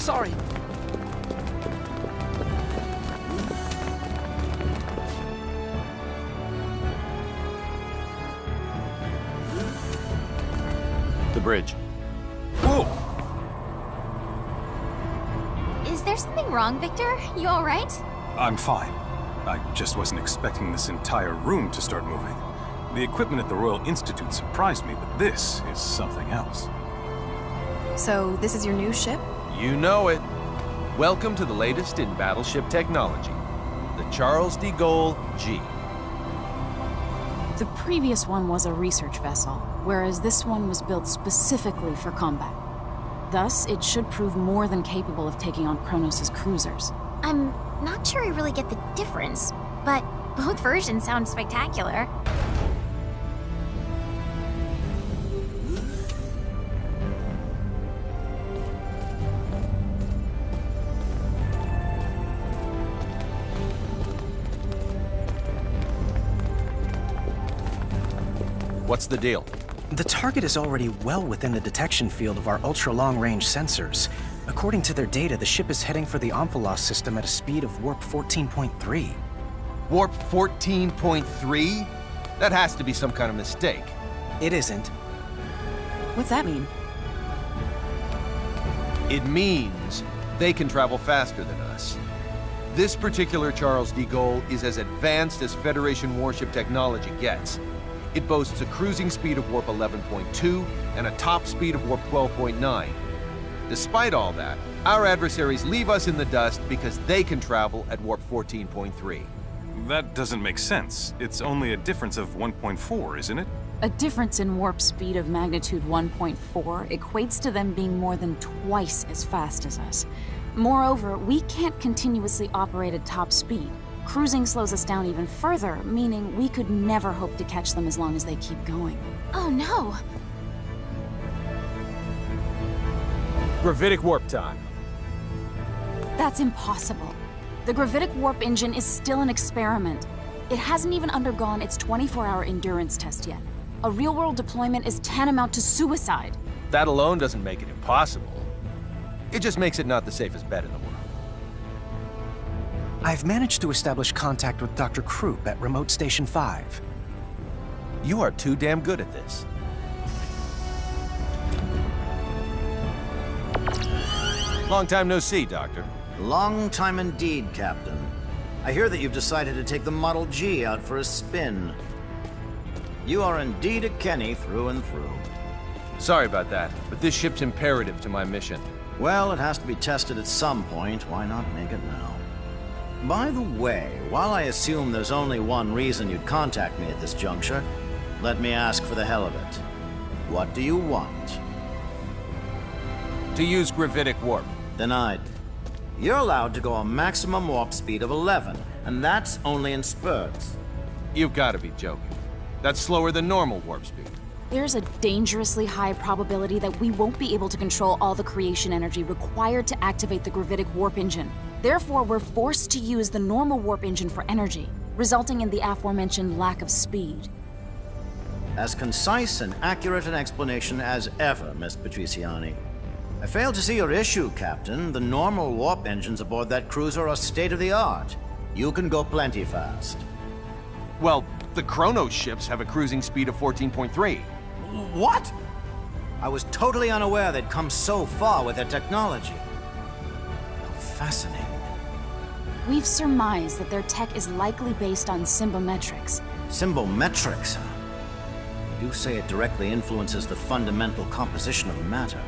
Sorry. The bridge. Whoa! Is there something wrong, Victor? You all right? I'm fine. I just wasn't expecting this entire room to start moving. The equipment at the Royal Institute surprised me, but this is something else. So, this is your new ship? You know it. Welcome to the latest in battleship technology. The Charles de Goale G. The previous one was a research vessel, whereas this one was built specifically for combat. Thus, it should prove more than capable of taking on Kronos' cruisers. I'm not sure I really get the difference, but both versions sound spectacular. What's the deal? The target is already well within the detection field of our ultra-long-range sensors. According to their data, the ship is heading for the Omphalos system at a speed of warp 14.3. Warp 14.3? That has to be some kind of mistake. It isn't. What's that mean? It means they can travel faster than us. This particular Charles de Goale is as advanced as Federation warship technology gets. It boasts a cruising speed of warp 11.2 and a top speed of warp 12.9. Despite all that, our adversaries leave us in the dust because they can travel at warp 14.3. That doesn't make sense. It's only a difference of 1.4, isn't it? A difference in warp speed of magnitude 1.4 equates to them being more than twice as fast as us. Moreover, we can't continuously operate at top speed. Cruising slows us down even further, meaning we could never hope to catch them as long as they keep going. Oh no! Gravitic warp time. That's impossible. The gravitic warp engine is still an experiment. It hasn't even undergone its 24-hour endurance test yet. A real-world deployment is tantamount to suicide. That alone doesn't make it impossible. It just makes it not the safest bet in the world. I've managed to establish contact with Dr. Krupp at Remote Station 5. You are too damn good at this. Long time no see, Doctor. Long time indeed, Captain. I hear that you've decided to take the Model G out for a spin. You are indeed a Kenny through and through. Sorry about that, but this ship's imperative to my mission. Well, it has to be tested at some point. Why not make it now? By the way, while I assume there's only one reason you'd contact me at this juncture, let me ask for the hell of it. What do you want? To use gravitic warp. Denied. You're allowed to go a maximum warp speed of 11, and that's only in spurts. You've got to be joking. That's slower than normal warp speed. There's a dangerously high probability that we won't be able to control all the creation energy required to activate the gravitic warp engine. Therefore, we're forced to use the normal warp engine for energy, resulting in the aforementioned lack of speed. As concise and accurate an explanation as ever, Miss Patriciani. I fail to see your issue, Captain. The normal warp engines aboard that cruiser are state-of-the-art. You can go plenty fast. Well, the Kronos ships have a cruising speed of 14.3. What? I was totally unaware they'd come so far with their technology. How fascinating. We've surmised that their tech is likely based on symbometrics. Symbometrics, huh? You do say it directly influences the fundamental composition of matter.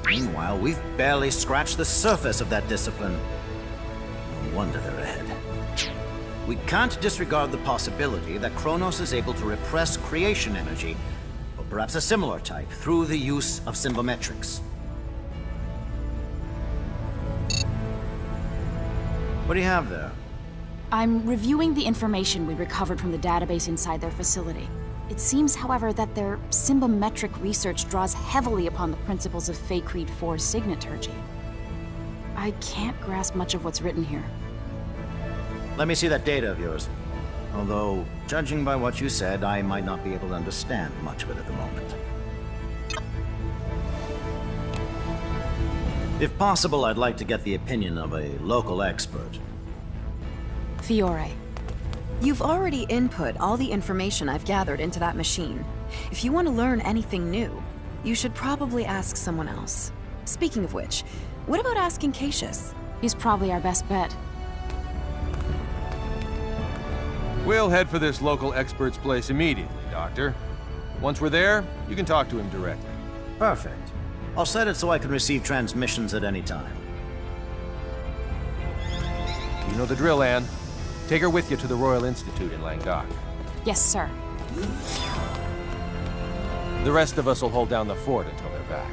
Meanwhile, we've barely scratched the surface of that discipline. No wonder they're ahead. We can't disregard the possibility that Kronos is able to repress creation energy, or perhaps a similar type, through the use of symbometrics. What do you have there? I'm reviewing the information we recovered from the database inside their facility. It seems, however, that their symbometric research draws heavily upon the principles of Fey Creed 4's signaturgy. I can't grasp much of what's written here. Let me see that data of yours. Although, judging by what you said, I might not be able to understand much of it at the moment. If possible, I'd like to get the opinion of a local expert. Fiore. You've already input all the information I've gathered into that machine. If you want to learn anything new, you should probably ask someone else. Speaking of which, what about asking Cassius? He's probably our best bet. We'll head for this local expert's place immediately, Doctor. Once we're there, you can talk to him directly. Perfect. I'll set it so I can receive transmissions at any time. You know the drill, Anne. Take her with you to the Royal Institute in Languedoc. Yes, sir. The rest of us will hold down the fort until they're back.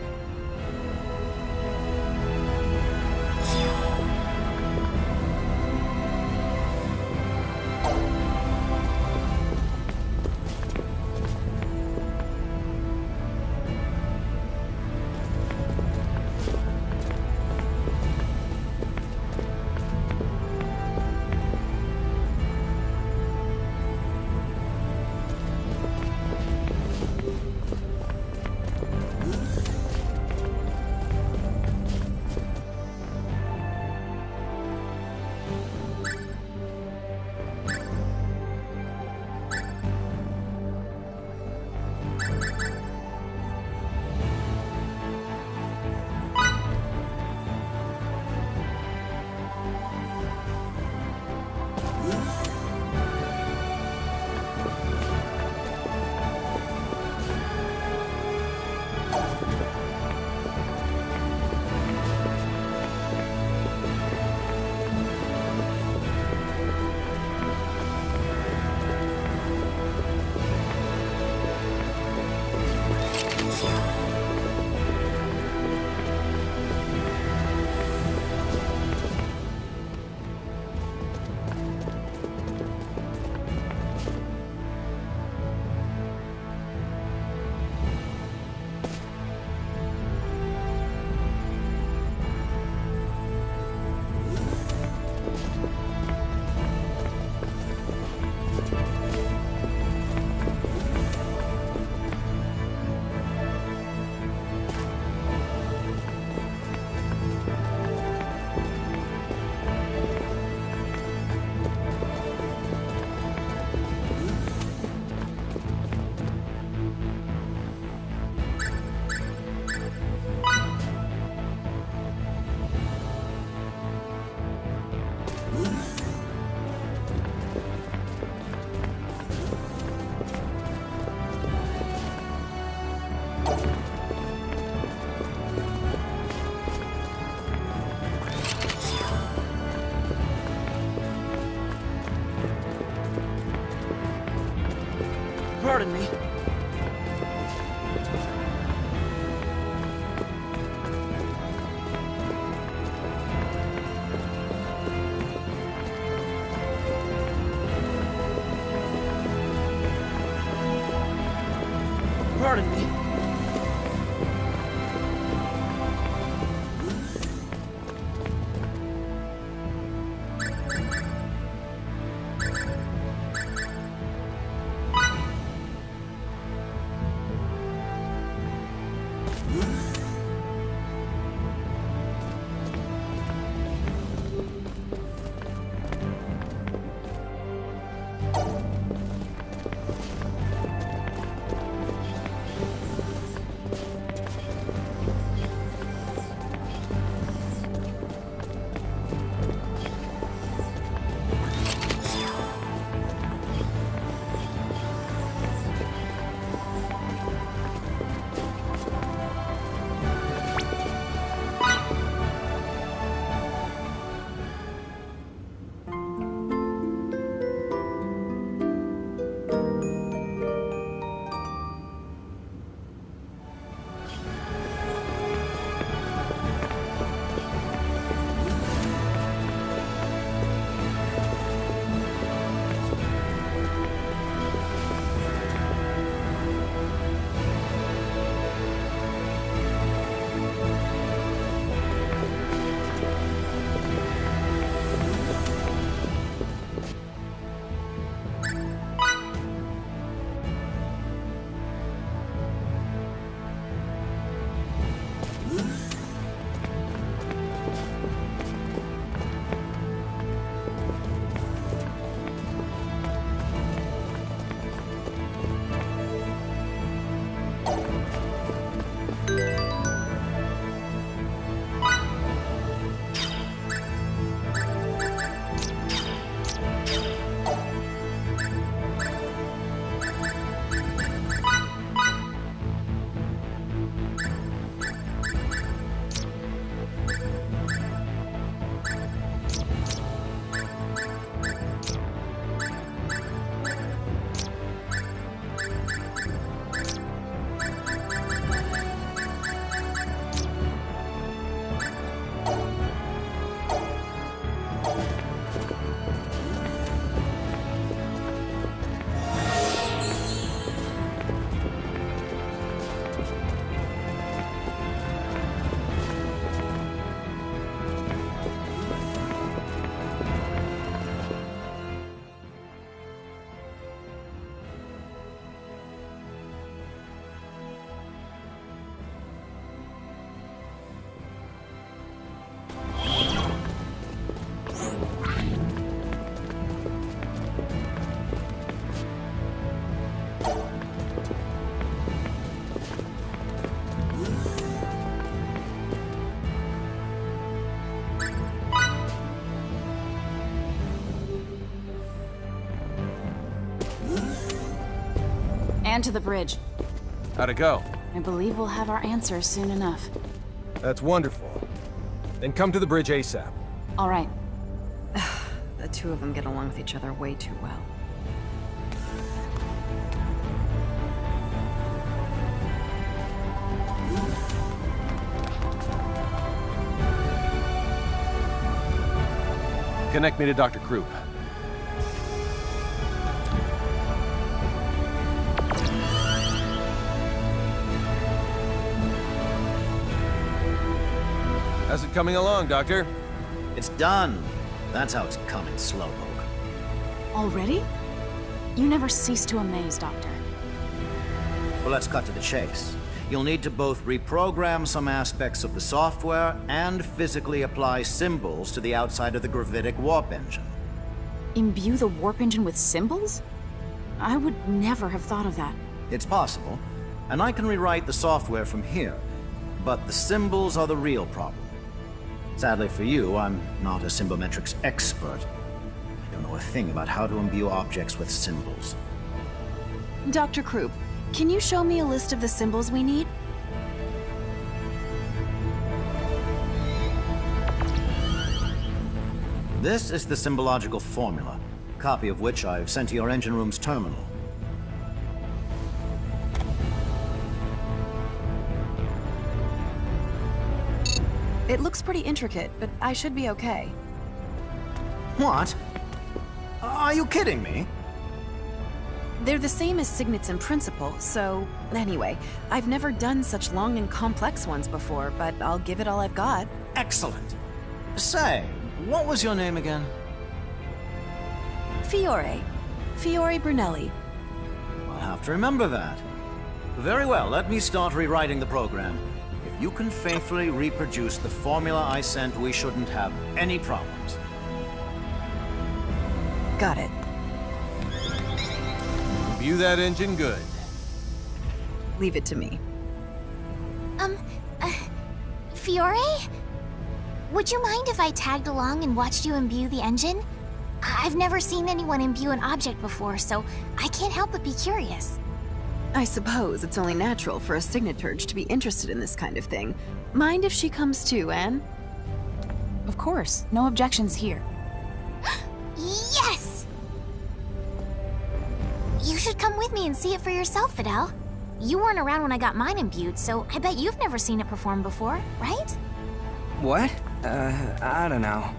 Pardon me. Pardon me. And to the bridge. How'd it go? I believe we'll have our answers soon enough. That's wonderful. Then come to the bridge ASAP. All right. The two of them get along with each other way too well. Connect me to Dr. Krupp. How's it coming along, Doctor? It's done. That's how it's coming, Slowpoke. Already? You never cease to amaze, Doctor. Well, let's cut to the chase. You'll need to both reprogram some aspects of the software and physically apply symbols to the outside of the gravitic warp engine. Imbue the warp engine with symbols? I would never have thought of that. It's possible, and I can rewrite the software from here, but the symbols are the real problem. Sadly for you, I'm not a symbometrics expert. I don't know a thing about how to imbue objects with symbols. Dr. Krupp, can you show me a list of the symbols we need? This is the symbological formula, a copy of which I've sent to your engine room's terminal. It looks pretty intricate, but I should be okay. What? Are you kidding me? They're the same as signets in principle, so... Anyway, I've never done such long and complex ones before, but I'll give it all I've got. Excellent. Say, what was your name again? Fiore. Fiore Brunelli. I'll have to remember that. Very well, let me start rewriting the program. If you can faithfully reproduce the formula I sent, we shouldn't have any problems. Got it. Imbue that engine good. Leave it to me. Fiore? Would you mind if I tagged along and watched you imbue the engine? I've never seen anyone imbue an object before, so I can't help but be curious. I suppose it's only natural for a signaturge to be interested in this kind of thing. Mind if she comes too, Anne? Of course, no objections here. Yes! You should come with me and see it for yourself, Fidel. You weren't around when I got mine imbued, so I bet you've never seen it perform before, right? What? I don't know.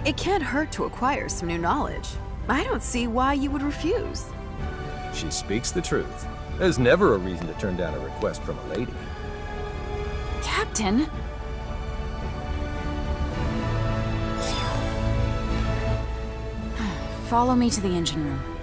It can't hurt to acquire some new knowledge. I don't see why you would refuse. She speaks the truth. There's never a reason to turn down a request from a lady. Captain! Follow me to the engine room.